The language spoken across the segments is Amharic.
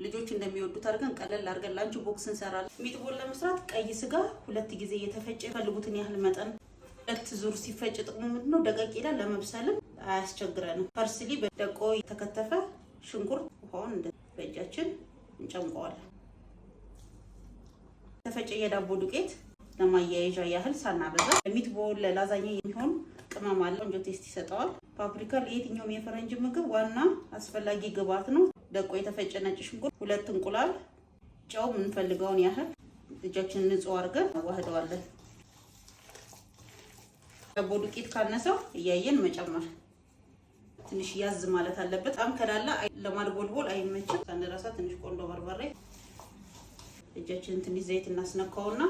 ልጆች እንደሚወዱት አድርገን ቀለል አድርገን ላንች ቦክስ እንሰራለን። ሚትቦል ለመስራት ቀይ ስጋ 2 ጊዜ እየተፈጨ ፈልጉትን ያህል መጠን 2 ዙር ሲፈጭ ጥቅሙ ምንድነው? ደቀቅ ይላል፣ ለመብሰልም አያስቸግረንም። ፐርስሊ በደቆ የተከተፈ ሽንኩርት ውሃውን በእጃችን እንጨምቀዋለን። ተፈጨ የዳቦ ዱቄት ለማያያዣ ያህል ሳናበዛ። ሚትቦል ለላዛኛ የሚሆን ቅመም አለ፣ ቆንጆ ቴስት ይሰጠዋል። ፓፕሪካ ለየትኛውም የፈረንጅ ምግብ ዋና አስፈላጊ ግብአት ነው። ደቆ የተፈጨ ነጭ ሽንኩርት፣ 2 እንቁላል፣ ጨው የምንፈልገውን ያህል እጃችንን ንጹህ አድርገን አዋህደዋለን። ዳቦ ዱቄት ካነሰው እያየን መጨመር፣ ትንሽ ያዝ ማለት አለበት። በጣም ከላላ ለማድቦልቦል አይመችም። ሳንረሳ ትንሽ ቆንጆ በርበሬ፣ እጃችንን ትንሽ ዘይት እናስነካውና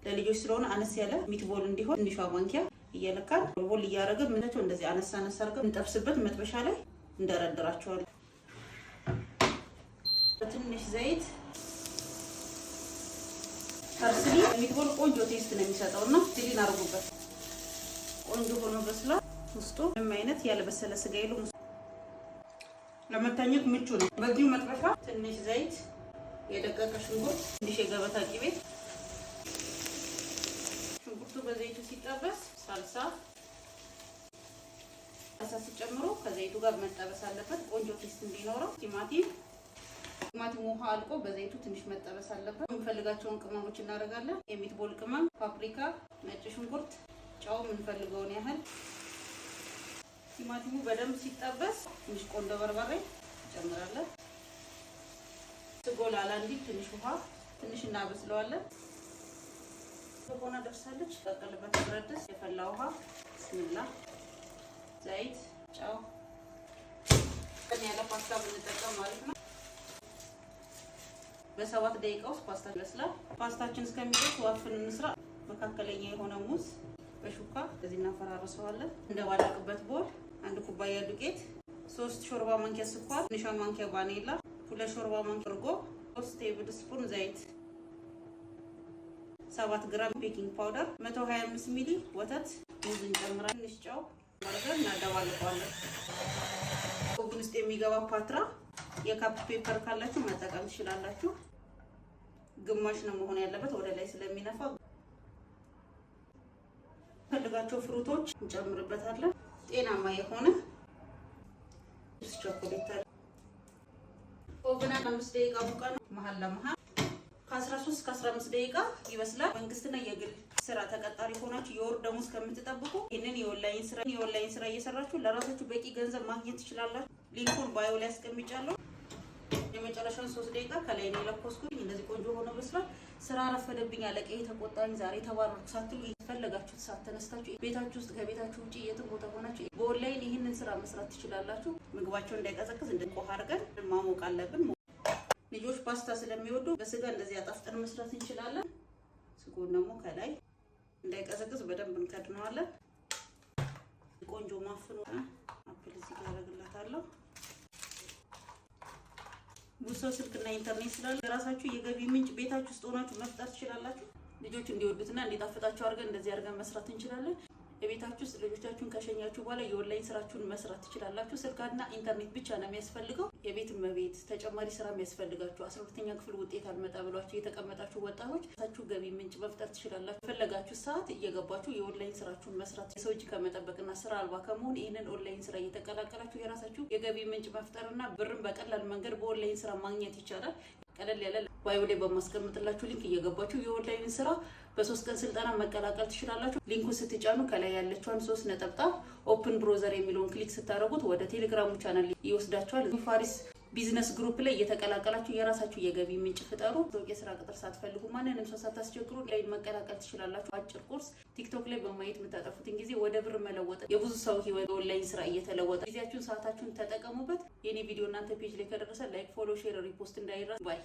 ለልጆች ስለሆነ አነስ ያለ ሚትቦል እንዲሆን ትንሿ ማንኪያ እየለካን ቦል እያደረግን ምንቸው እንደዚህ አነሳ አድርገን እንጠብስበት መጥበሻ ላይ እንደረድራቸዋለን። በትንሽ ዘይት ፐርስሊ ሚትቦል ቆንጆ ቴስት ነው የሚሰጠውና ሲሊን አድርጉበት። ቆንጆ ሆኖ በስሏል። ውስጡ ምንም አይነት ያልበሰለ ስጋ የለውም። ለመታኘት ምቹ ነው። በዚሁ መጥበሻ ትንሽ ዘይት፣ የደቀቀ ሽንኩርት፣ ትንሽ የገበታ ቂቤ፣ ሽንኩርቱ በዘይቱ ሲጠበስ ሳልሳ ሲጨምሩ ከዘይቱ ጋር መጠበስ አለበት ቆንጆ ቴስት እንዲኖረው። ቲማቲም ውሃ አልቆ በዘይቱ ትንሽ መጠበስ አለበት። የምንፈልጋቸውን ቅመሞች እናደርጋለን። የሚትቦል ቅመም፣ ፓፕሪካ፣ ነጭ ሽንኩርት፣ ጨው የምንፈልገውን ያህል። ቲማቲሙ በደንብ ሲጠበስ ትንሽ ቆንጆ በርበሬ እንጨምራለን። ስጎ ላላ እንዲል ትንሽ ውሃ ትንሽ እናበስለዋለን። ሆና ደርሳለች። ቀቀልበት ብረት ድስት የፈላ ውሃ፣ ብስሚላ፣ ዘይት፣ ጨው ያለ ፓስታ ብንጠቀም ማለት ነው። በ7 ደቂቃ ውስጥ ፓስታ ይበስላል። ፓስታችን እስከሚደርስ ዋፍን እንስራ። መካከለኛ የሆነ ሙዝ በሹካ እንደዚህ እናፈራርሰዋለን። እንደባለቅበት ቦል 1 ኩባያ ዱቄት፣ 3 ሾርባ ማንኪያ ስኳር፣ ትንሿ ማንኪያ ቫኒላ፣ 2 ሾርባ ማንኪያ እርጎ፣ 3 ቴብል ስፑን ዘይት፣ 7 ግራም ቤኪንግ ፓውደር፣ 125 ሚሊ ወተት፣ ሙዝ እንጨምራለን። ትንሽ ጨው አድርገን እናደባልቀዋለን። ኦቭን ውስጥ የሚገባ ፓትራ የካፕ ፔፐር ካላችሁ መጠቀም ትችላላችሁ። ግማሽ ነው መሆን ያለበት ወደ ላይ ስለሚነፋ። ፈልጋቸው ፍሩቶች እንጨምርበታለን። ጤናማ የሆነ ቾኮሌት አለ። ኦቭን 5 ደቂቃ ሙቀን መሀል ለመሀል ከ13 እስከ 15 ደቂቃ ይበስላል። መንግስትና የግል ስራ ተቀጣሪ ሆናችሁ የወር ደሞዝ ከምትጠብቁ ይሄንን የኦንላይን ስራ እየሰራችሁ ለራሳችሁ በቂ ገንዘብ ማግኘት ትችላላችሁ። ሊንኩን ባዮ ላይ አስቀምጫለሁ። የመጨረሻውን 3 ደቂቃ ከላይ ነው ለኮስኩኝ። እንደዚህ ቆንጆ ሆኖ በስሏል። ስራ ረፈደብኝ፣ አለቀዬ ተቆጣኝ፣ ዛሬ ተባረርኩ ሳትሉ የፈለጋችሁት ሰዓት ተነስታችሁ ቤታችሁ ውስጥ ከቤታችሁ ውጪ የትም ቦታ ሆናችሁ በኦንላይን ይሄንን ስራ መስራት ትችላላችሁ። ምግባቸው እንዳይቀዘቅዝ እንድንቆህ አድርገን ማሞቅ አለብን። ልጆች ፓስታ ስለሚወዱ በስጋ እንደዚህ አጣፍጠን መስራት እንችላለን። ስጎን ደግሞ ከላይ እንዳይቀዘቅዝ በደንብ እንከድነዋለን። ቆንጆ ማፍኑ አፕል እዚህ ጋር አደርግላታለሁ። ብዙ ስልክና ኢንተርኔት ስላለ የራሳችሁ የገቢ ምንጭ ቤታችሁ ውስጥ ሆናችሁ መፍጠር ትችላላችሁ። ልጆች እንዲወዱትና እንዲጣፍጣችሁ አድርገን እንደዚህ አድርገን መስራት እንችላለን። የቤታችሁ ውስጥ ልጆቻችሁን ከሸኛችሁ በኋላ የኦንላይን ስራችሁን መስራት ትችላላችሁ። ስልክና ኢንተርኔት ብቻ ነው የሚያስፈልገው። የቤት እመቤት ተጨማሪ ስራ የሚያስፈልጋችሁ 12ኛ ክፍል ውጤት አልመጣ ብሏችሁ የተቀመጣችሁ ወጣቶች ታችሁ ገቢ ምንጭ መፍጠር ትችላላችሁ። ፈለጋችሁ ሰዓት እየገባችሁ የኦንላይን ስራችሁን መስራት። የሰው እጅ ከመጠበቅና ስራ አልባ ከመሆን ይሄንን ኦንላይን ስራ እየተቀላቀላችሁ የራሳችሁ የገቢ ምንጭ መፍጠርና ብርን በቀላል መንገድ በኦንላይን ስራ ማግኘት ይቻላል። ቀለል ያለ ባዮ ላይ በማስቀምጥላችሁ ሊንክ እየገባችሁ የኦንላይን ስራ በ3 ቀን ስልጠና መቀላቀል ትችላላችሁ። ሊንኩን ስትጫኑ ከላይ ያለችውን 3 ነጠብጣብ ኦፕን ብሮዘር የሚለውን ክሊክ ስታደርጉት ወደ ቴሌግራሙ ቻናል ይወስዳችኋል። ፋሪስ ቢዝነስ ግሩፕ ላይ እየተቀላቀላችሁ የራሳችሁ የገቢ ምንጭ ፍጠሩ። የስራ ቅጥር ሳትፈልጉ ማንንም ሰው ሳታስቸግሩ ላይ መቀላቀል ትችላላችሁ። አጭር ኮርስ ቲክቶክ ላይ በማየት የምታጠፉትን ጊዜ ወደ ብር መለወጥ። የብዙ ሰው ህይወት ኦንላይን ስራ እየተለወጠ ጊዜያችሁን ሰዓታችሁን ተጠቀሙበት። የኔ ቪዲዮ እናንተ ፔጅ ላይ ከደረሰ ላይክ፣ ፎሎ፣ ሼር፣ ሪፖስት እንዳይረሳ ባይ